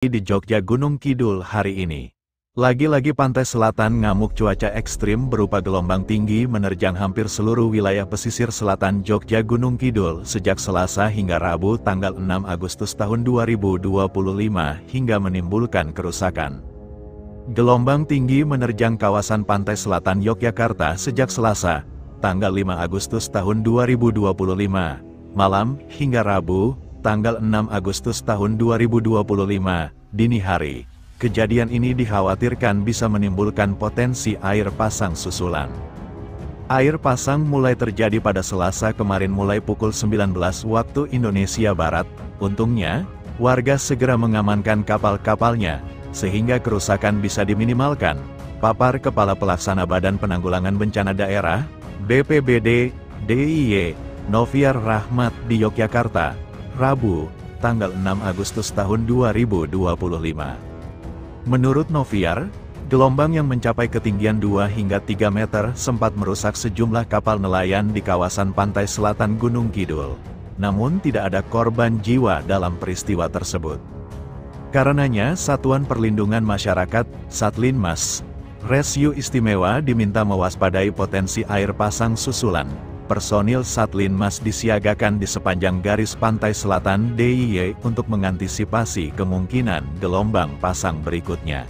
Di Jogja Gunung Kidul hari ini. Lagi-lagi pantai selatan ngamuk cuaca ekstrim berupa gelombang tinggi menerjang hampir seluruh wilayah pesisir selatan Jogja Gunung Kidul sejak Selasa hingga Rabu tanggal 6 Agustus tahun 2025 hingga menimbulkan kerusakan. Gelombang tinggi menerjang kawasan pantai selatan Yogyakarta sejak Selasa, tanggal 5 Agustus tahun 2025, malam hingga Rabu, tanggal 6 Agustus tahun 2025, dini hari. Kejadian ini dikhawatirkan bisa menimbulkan potensi air pasang susulan. Air pasang mulai terjadi pada Selasa kemarin mulai pukul 19 waktu Indonesia Barat. Untungnya, warga segera mengamankan kapal-kapalnya, sehingga kerusakan bisa diminimalkan. Papar Kepala Pelaksana Badan Penanggulangan Bencana Daerah, BPBD, DIY, Noviar Rahmat di Yogyakarta, Rabu, tanggal 6 Agustus tahun 2025. Menurut Noviar, gelombang yang mencapai ketinggian 2 hingga 3 meter sempat merusak sejumlah kapal nelayan di kawasan pantai selatan Gunung Kidul. Namun tidak ada korban jiwa dalam peristiwa tersebut. Karenanya, Satuan Perlindungan Masyarakat, Satlinmas, Rescue Istimewa diminta mewaspadai potensi air pasang susulan. Personil Satlinmas disiagakan di sepanjang garis pantai selatan DIY untuk mengantisipasi kemungkinan gelombang pasang berikutnya.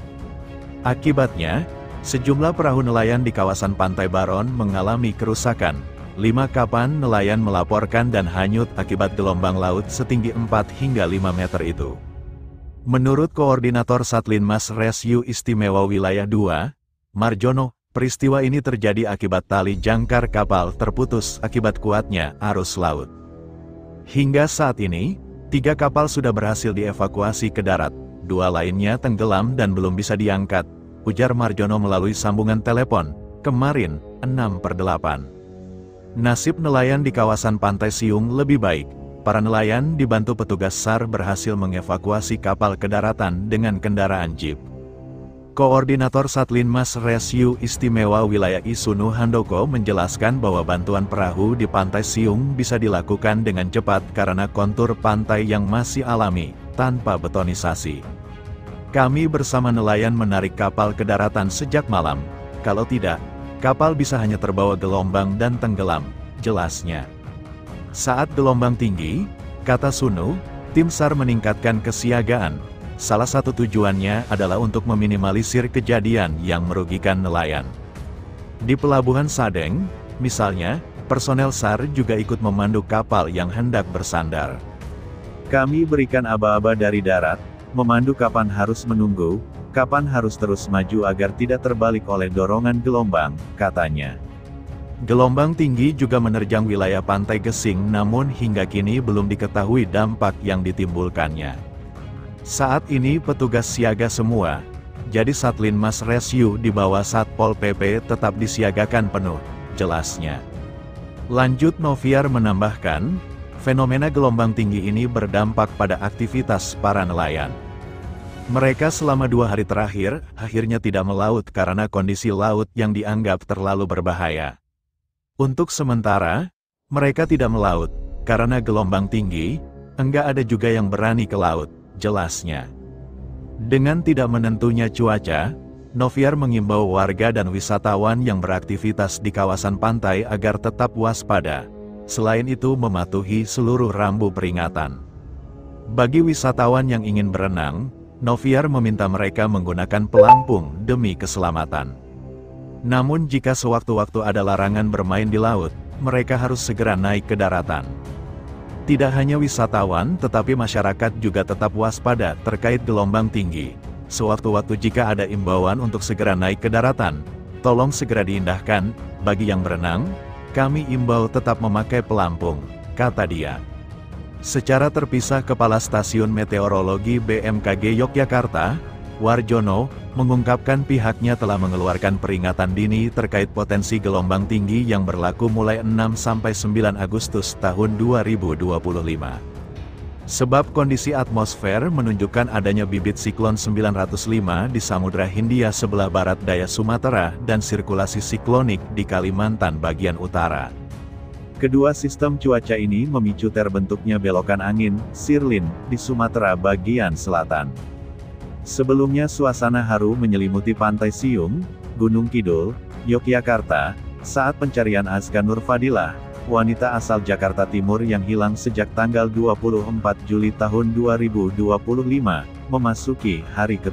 Akibatnya, sejumlah perahu nelayan di kawasan Pantai Baron mengalami kerusakan. 5 kapal nelayan melaporkan dan hanyut akibat gelombang laut setinggi 4 hingga 5 meter itu. Menurut Koordinator Satlinmas Rescue Istimewa Wilayah 2, Marjono, peristiwa ini terjadi akibat tali jangkar kapal terputus akibat kuatnya arus laut. Hingga saat ini, 3 kapal sudah berhasil dievakuasi ke darat, 2 lainnya tenggelam dan belum bisa diangkat, ujar Marjono melalui sambungan telepon, kemarin, 6/8. Nasib nelayan di kawasan Pantai Siung lebih baik. Para nelayan dibantu petugas SAR berhasil mengevakuasi kapal ke daratan dengan kendaraan jeep. Koordinator Satlinmas Rescue Istimewa Wilayah Isunu Handoko menjelaskan bahwa bantuan perahu di Pantai Siung bisa dilakukan dengan cepat karena kontur pantai yang masih alami, tanpa betonisasi. Kami bersama nelayan menarik kapal ke daratan sejak malam, kalau tidak, kapal bisa hanya terbawa gelombang dan tenggelam, jelasnya. Saat gelombang tinggi, kata Sunu, tim SAR meningkatkan kesiagaan. Salah satu tujuannya adalah untuk meminimalisir kejadian yang merugikan nelayan. Di Pelabuhan Sadeng, misalnya, personel SAR juga ikut memandu kapal yang hendak bersandar. Kami berikan aba-aba dari darat, memandu kapan harus menunggu, kapan harus terus maju agar tidak terbalik oleh dorongan gelombang, katanya. Gelombang tinggi juga menerjang wilayah Pantai Gesing namun hingga kini belum diketahui dampak yang ditimbulkannya. Saat ini petugas siaga semua, jadi Satlinmas Rescue di bawah Satpol PP tetap disiagakan penuh, jelasnya. Lanjut Noviar menambahkan, fenomena gelombang tinggi ini berdampak pada aktivitas para nelayan. Mereka selama 2 hari terakhir, akhirnya tidak melaut karena kondisi laut yang dianggap terlalu berbahaya. Untuk sementara, mereka tidak melaut, karena gelombang tinggi, enggak ada juga yang berani ke laut, jelasnya. Dengan tidak menentunya cuaca, Noviar mengimbau warga dan wisatawan yang beraktivitas di kawasan pantai agar tetap waspada. Selain itu mematuhi seluruh rambu peringatan. Bagi wisatawan yang ingin berenang, Noviar meminta mereka menggunakan pelampung demi keselamatan. Namun jika sewaktu-waktu ada larangan bermain di laut, mereka harus segera naik ke daratan. Tidak hanya wisatawan tetapi masyarakat juga tetap waspada terkait gelombang tinggi. Sewaktu-waktu jika ada imbauan untuk segera naik ke daratan, tolong segera diindahkan. Bagi yang berenang, kami imbau tetap memakai pelampung, kata dia. Secara terpisah Kepala Stasiun Meteorologi BMKG Yogyakarta, Warjono, mengungkapkan pihaknya telah mengeluarkan peringatan dini terkait potensi gelombang tinggi yang berlaku mulai 6–9 Agustus tahun 2025. Sebab kondisi atmosfer menunjukkan adanya bibit siklon 905 di Samudra Hindia sebelah barat daya Sumatera dan sirkulasi siklonik di Kalimantan bagian utara. Kedua sistem cuaca ini memicu terbentuknya belokan angin, sirlin, di Sumatera bagian selatan. Sebelumnya suasana haru menyelimuti Pantai Siung, Gunung Kidul, Yogyakarta, saat pencarian Azka Nur Fadilah, wanita asal Jakarta Timur yang hilang sejak tanggal 24 Juli tahun 2025, memasuki hari ke